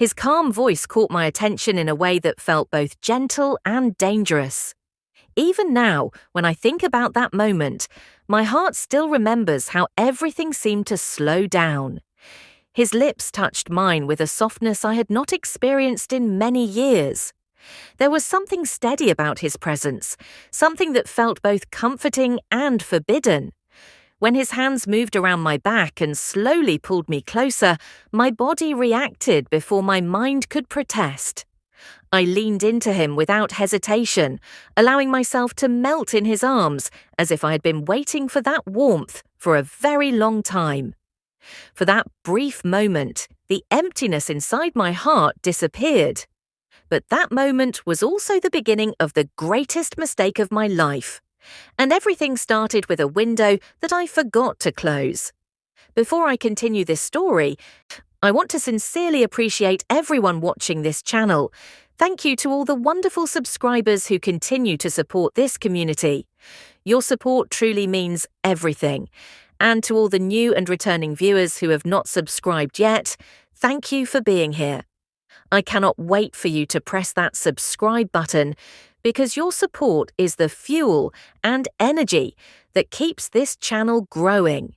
His calm voice caught my attention in a way that felt both gentle and dangerous. Even now, when I think about that moment, my heart still remembers how everything seemed to slow down. His lips touched mine with a softness I had not experienced in many years. There was something steady about his presence, something that felt both comforting and forbidden. When his hands moved around my back and slowly pulled me closer, my body reacted before my mind could protest. I leaned into him without hesitation, allowing myself to melt in his arms as if I had been waiting for that warmth for a very long time. For that brief moment, the emptiness inside my heart disappeared. But that moment was also the beginning of the greatest mistake of my life. And everything started with a window that I forgot to close. Before I continue this story, I want to sincerely appreciate everyone watching this channel. Thank you to all the wonderful subscribers who continue to support this community. Your support truly means everything. And to all the new and returning viewers who have not subscribed yet, thank you for being here. I cannot wait for you to press that subscribe button because your support is the fuel and energy that keeps this channel growing.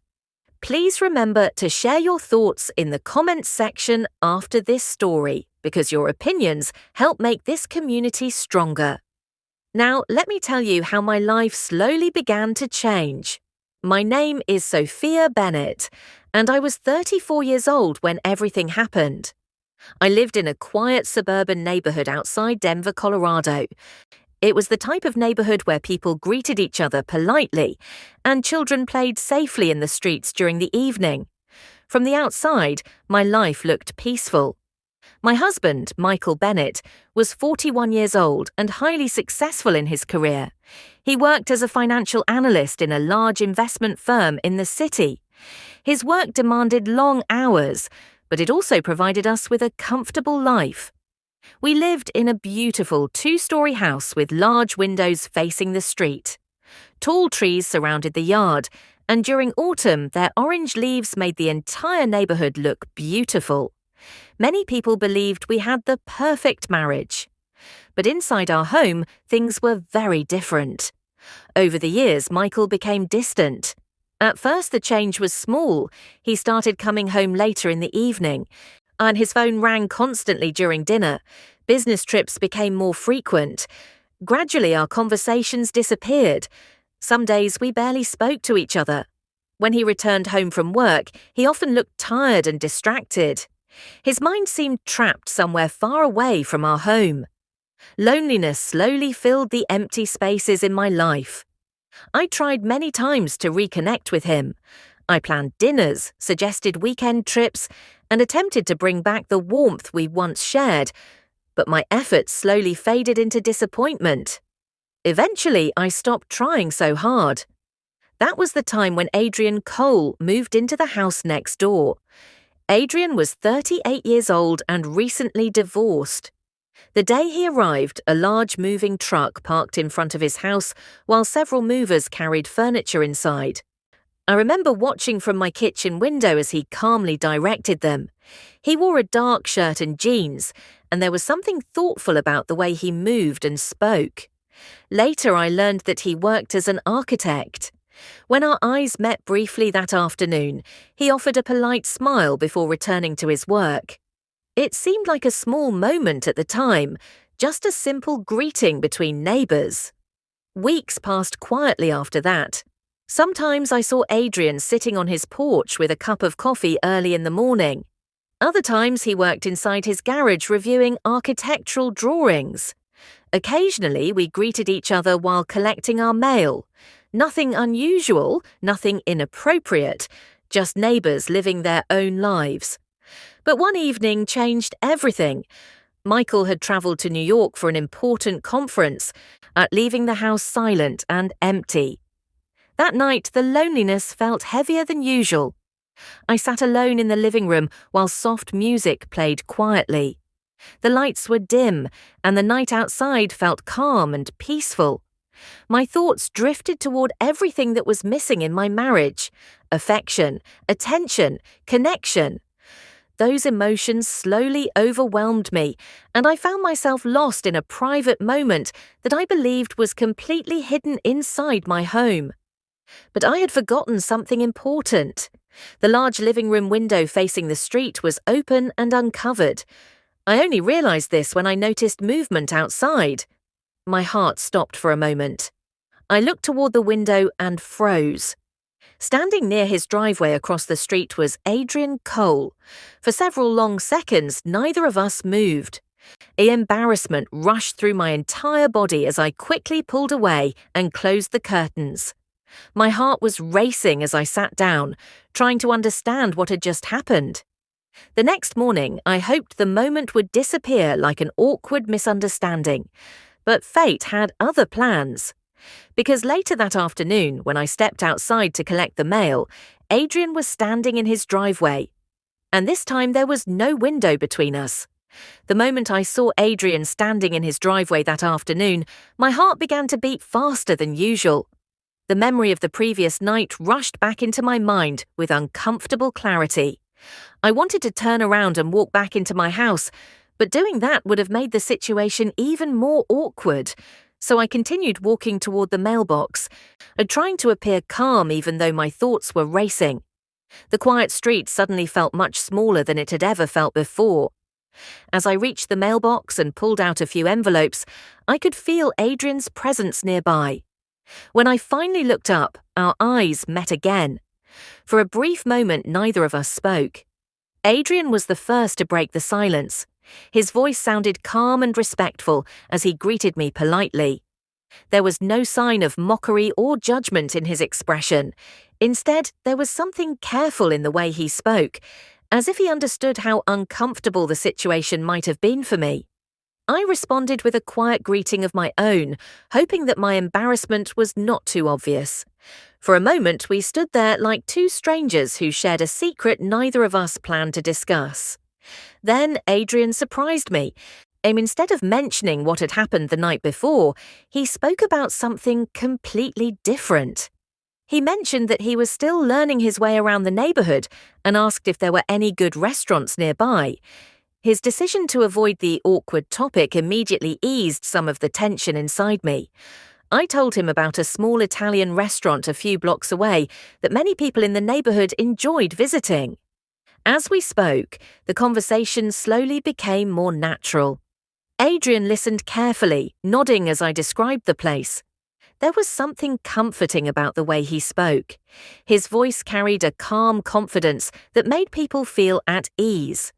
Please remember to share your thoughts in the comments section after this story because your opinions help make this community stronger. Now, let me tell you how my life slowly began to change. My name is Sophia Bennett, and I was 34 years old when everything happened. I lived in a quiet suburban neighborhood outside Denver, Colorado. It was the type of neighborhood where people greeted each other politely, and children played safely in the streets during the evening. From the outside, my life looked peaceful. My husband, Michael Bennett, was 41 years old and highly successful in his career. He worked as a financial analyst in a large investment firm in the city. His work demanded long hours, but it also provided us with a comfortable life. We lived in a beautiful two-story house with large windows facing the street. Tall trees surrounded the yard, and during autumn their orange leaves made the entire neighborhood look beautiful. Many people believed we had the perfect marriage. But inside our home, things were very different. Over the years, Michael became distant. At first, the change was small. He started coming home later in the evening, and his phone rang constantly during dinner. Business trips became more frequent. Gradually, our conversations disappeared. Some days we barely spoke to each other. When he returned home from work, he often looked tired and distracted. His mind seemed trapped somewhere far away from our home. Loneliness slowly filled the empty spaces in my life. I tried many times to reconnect with him. I planned dinners, suggested weekend trips, and attempted to bring back the warmth we once shared, but my efforts slowly faded into disappointment. Eventually, I stopped trying so hard. That was the time when Adrian Cole moved into the house next door. Adrian was 38 years old and recently divorced. The day he arrived, a large moving truck parked in front of his house while several movers carried furniture inside. I remember watching from my kitchen window as he calmly directed them. He wore a dark shirt and jeans, and there was something thoughtful about the way he moved and spoke. Later, I learned that he worked as an architect. When our eyes met briefly that afternoon, he offered a polite smile before returning to his work. It seemed like a small moment at the time, just a simple greeting between neighbors. Weeks passed quietly after that. Sometimes I saw Adrian sitting on his porch with a cup of coffee early in the morning. Other times he worked inside his garage reviewing architectural drawings. Occasionally we greeted each other while collecting our mail. Nothing unusual, nothing inappropriate, just neighbors living their own lives. But one evening changed everything. Michael had traveled to New York for an important conference, leaving the house silent and empty. That night, the loneliness felt heavier than usual. I sat alone in the living room while soft music played quietly. The lights were dim, and the night outside felt calm and peaceful. My thoughts drifted toward everything that was missing in my marriage: affection, attention, connection. those emotions slowly overwhelmed me, and I found myself lost in a private moment that I believed was completely hidden inside my home. But I had forgotten something important. The large living room window facing the street was open and uncovered. I only realized this when I noticed movement outside. My heart stopped for a moment. I looked toward the window and froze. Standing near his driveway across the street was Adrian Cole. For several long seconds, neither of us moved. Embarrassment rushed through my entire body as I quickly pulled away and closed the curtains. My heart was racing as I sat down, trying to understand what had just happened. The next morning, I hoped the moment would disappear like an awkward misunderstanding. But fate had other plans. Because later that afternoon, when I stepped outside to collect the mail, Adrian was standing in his driveway. And this time there was no window between us. The moment I saw Adrian standing in his driveway that afternoon, my heart began to beat faster than usual. The memory of the previous night rushed back into my mind with uncomfortable clarity. I wanted to turn around and walk back into my house, but doing that would have made the situation even more awkward. So I continued walking toward the mailbox, trying to appear calm even though my thoughts were racing. The quiet street suddenly felt much smaller than it had ever felt before. As I reached the mailbox and pulled out a few envelopes, I could feel Adrian's presence nearby. When I finally looked up, our eyes met again. For a brief moment, neither of us spoke. Adrian was the first to break the silence. His voice sounded calm and respectful as he greeted me politely. There was no sign of mockery or judgment in his expression. Instead, there was something careful in the way he spoke, as if he understood how uncomfortable the situation might have been for me. I responded with a quiet greeting of my own, hoping that my embarrassment was not too obvious. For a moment, we stood there like two strangers who shared a secret neither of us planned to discuss. Then Adrian surprised me. Instead of mentioning what had happened the night before, he spoke about something completely different. He mentioned that he was still learning his way around the neighborhood and asked if there were any good restaurants nearby. His decision to avoid the awkward topic immediately eased some of the tension inside me. I told him about a small Italian restaurant a few blocks away that many people in the neighborhood enjoyed visiting. As we spoke, the conversation slowly became more natural. Adrian listened carefully, nodding as I described the place. There was something comforting about the way he spoke. His voice carried a calm confidence that made people feel at ease.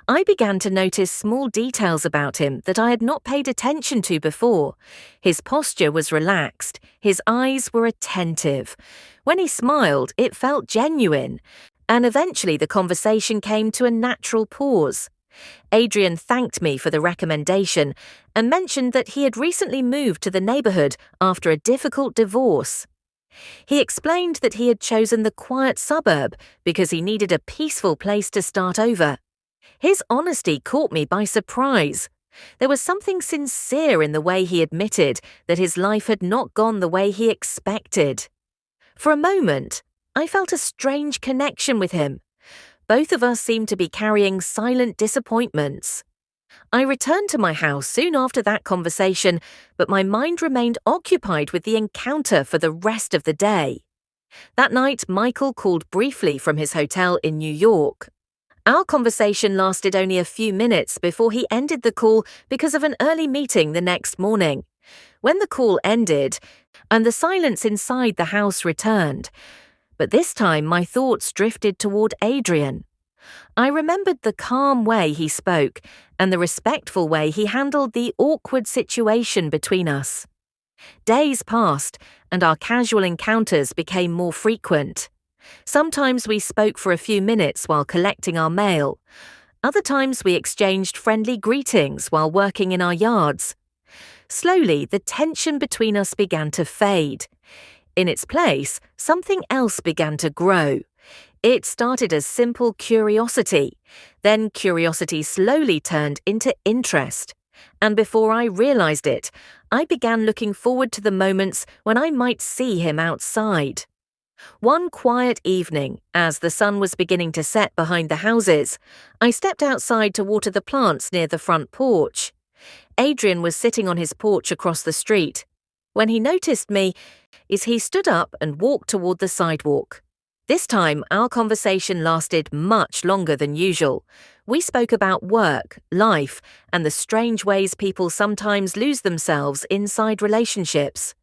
I began to notice small details about him that I had not paid attention to before. His posture was relaxed, his eyes were attentive. When he smiled, it felt genuine. And eventually the conversation came to a natural pause. Adrian thanked me for the recommendation and mentioned that he had recently moved to the neighborhood after a difficult divorce. He explained that he had chosen the quiet suburb because he needed a peaceful place to start over. His honesty caught me by surprise. There was something sincere in the way he admitted that his life had not gone the way he expected. For a moment, I felt a strange connection with him. Both of us seemed to be carrying silent disappointments. I returned to my house soon after that conversation, but my mind remained occupied with the encounter for the rest of the day. That night, Michael called briefly from his hotel in New York. Our conversation lasted only a few minutes before he ended the call because of an early meeting the next morning. When the call ended, and the silence inside the house returned, but this time my thoughts drifted toward Adrian. I remembered the calm way he spoke and the respectful way he handled the awkward situation between us. Days passed, and our casual encounters became more frequent. Sometimes we spoke for a few minutes while collecting our mail. Other times we exchanged friendly greetings while working in our yards. Slowly, the tension between us began to fade. In its place, something else began to grow. It started as simple curiosity. Then curiosity slowly turned into interest. And before I realized it, I began looking forward to the moments when I might see him outside. One quiet evening, as the sun was beginning to set behind the houses, I stepped outside to water the plants near the front porch. Adrian was sitting on his porch across the street. When he noticed me, he stood up and walked toward the sidewalk. This time, our conversation lasted much longer than usual. We spoke about work, life, and the strange ways people sometimes lose themselves inside relationships.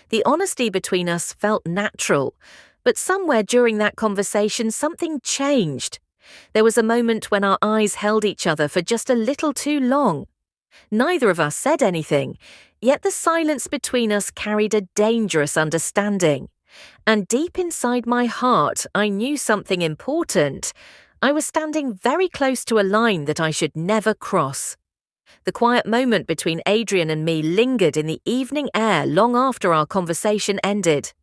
The honesty between us felt natural, but somewhere during that conversation something changed. There was a moment when our eyes held each other for just a little too long. Neither of us said anything, yet the silence between us carried a dangerous understanding. And deep inside my heart, I knew something important. I was standing very close to a line that I should never cross. The quiet moment between Adrian and me lingered in the evening air long after our conversation ended.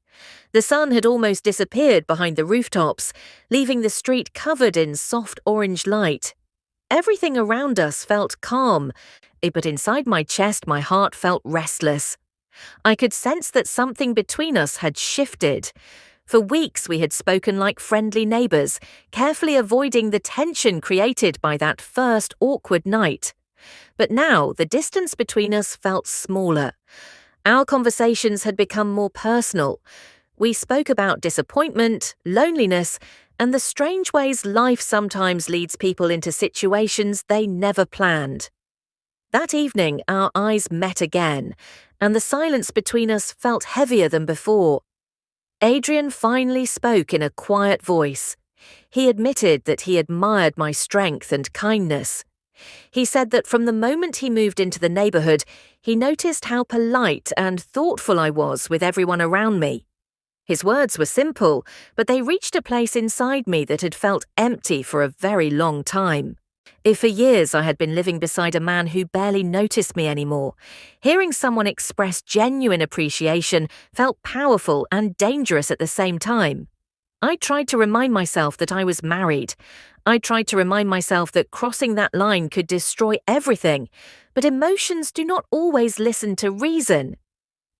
The sun had almost disappeared behind the rooftops, leaving the street covered in soft orange light. Everything around us felt calm, but inside my chest my heart felt restless. I could sense that something between us had shifted. For weeks we had spoken like friendly neighbours, carefully avoiding the tension created by that first awkward night. But now the distance between us felt smaller. Our conversations had become more personal. We spoke about disappointment, loneliness, and the strange ways life sometimes leads people into situations they never planned. That evening our eyes met again, and the silence between us felt heavier than before. Adrian finally spoke in a quiet voice. He admitted that he admired my strength and kindness. He said that from the moment he moved into the neighborhood, he noticed how polite and thoughtful I was with everyone around me. His words were simple, but they reached a place inside me that had felt empty for a very long time. If for years I had been living beside a man who barely noticed me anymore, hearing someone express genuine appreciation felt powerful and dangerous at the same time. I tried to remind myself that I was married. I tried to remind myself that crossing that line could destroy everything, but emotions do not always listen to reason.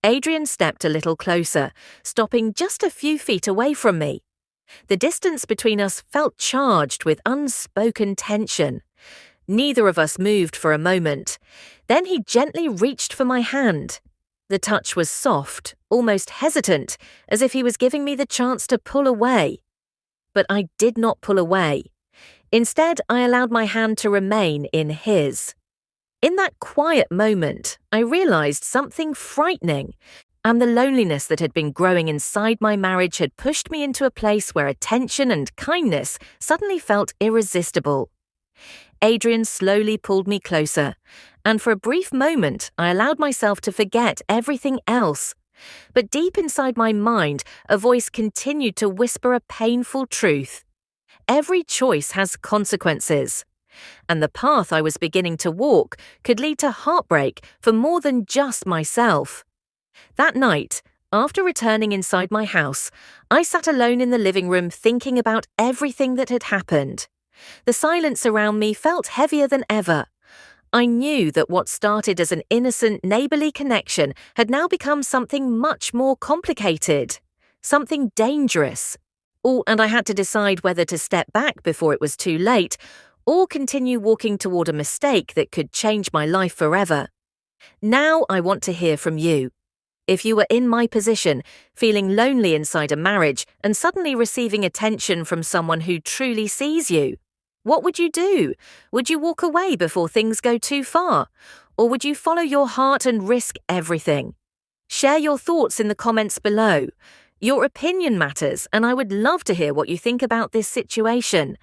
Adrian stepped a little closer, stopping just a few feet away from me. The distance between us felt charged with unspoken tension. Neither of us moved for a moment. Then he gently reached for my hand. The touch was soft, almost hesitant, as if he was giving me the chance to pull away. But I did not pull away. Instead, I allowed my hand to remain in his. In that quiet moment, I realized something frightening, and the loneliness that had been growing inside my marriage had pushed me into a place where attention and kindness suddenly felt irresistible. Adrian slowly pulled me closer, and for a brief moment I allowed myself to forget everything else. But deep inside my mind, a voice continued to whisper a painful truth. Every choice has consequences, and the path I was beginning to walk could lead to heartbreak for more than just myself. That night, after returning inside my house, I sat alone in the living room thinking about everything that had happened. The silence around me felt heavier than ever. I knew that what started as an innocent neighborly connection had now become something much more complicated, something dangerous. And I had to decide whether to step back before it was too late or continue walking toward a mistake that could change my life forever. Now I want to hear from you. If you were in my position, feeling lonely inside a marriage and suddenly receiving attention from someone who truly sees you, what would you do? Would you walk away before things go too far? Or would you follow your heart and risk everything? Share your thoughts in the comments below. Your opinion matters, and I would love to hear what you think about this situation.